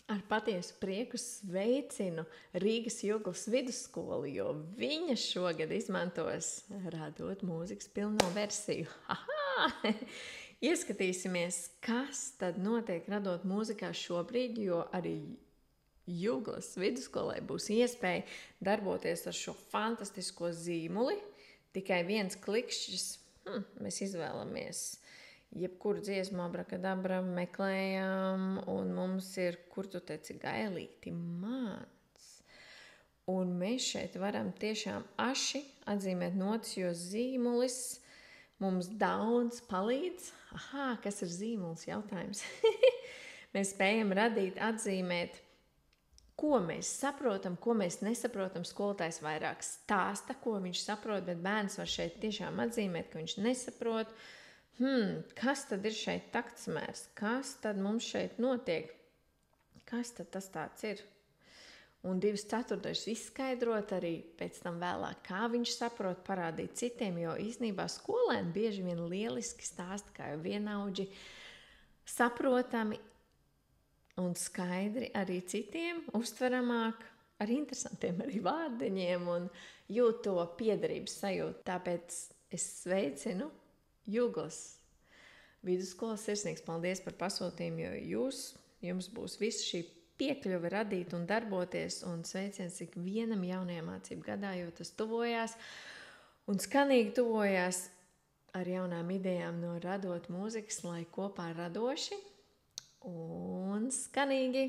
Ar patiesu prieku sveicinu Rīgas Juglas vidusskolu, jo viņa šogad izmantos radot mūzikas pilno versiju. Aha! Ieskatīsimies, kas tad notiek radot mūzikā šobrīd, jo arī Juglas vidusskolai būs iespēja darboties ar šo fantastisko zīmuli. Tikai viens klikšķis, mēs izvēlamies jebkuru dziesmu abrakadabra, meklējam, un mums ir, kur tu teici, gailīti mans. Un mēs šeit varam tiešām aši atzīmēt notis, jo zīmulis mums daudz palīdz. Aha, kas ir zīmuls? Jautājums. Mēs spējam radīt, atzīmēt, ko mēs saprotam, ko mēs nesaprotam. Skolotājs vairāk stāsta, ko viņš saprot, bet bērns var šeit tiešām atzīmēt, ka viņš nesaprot. Kas tad ir šeit taktsmērs? Kas tad mums šeit notiek? Kas tad tas tāds ir? Un 2/4 izskaidrot arī pēc tam vēlāk, kā viņš saprot, parādīt citiem, jo īstenībā skolēni bieži vien lieliski stāsta, kā jau vienaudži, saprotami un skaidri arī citiem, uztveramāk, ar interesantiem arī vārdiņiem un jūt to piederības sajūtu. Tāpēc es sveicinu Juglas vidusskolas, sirsnīgs paldies par pasūtījumu, jo jums būs visu šī piekļuve radīt un darboties, un sveiciens ikvienam jaunajā mācību gadā, jo tas tuvojās un skanīgi tuvojās ar jaunām idejām no radot mūzikas, lai kopā radoši un skanīgi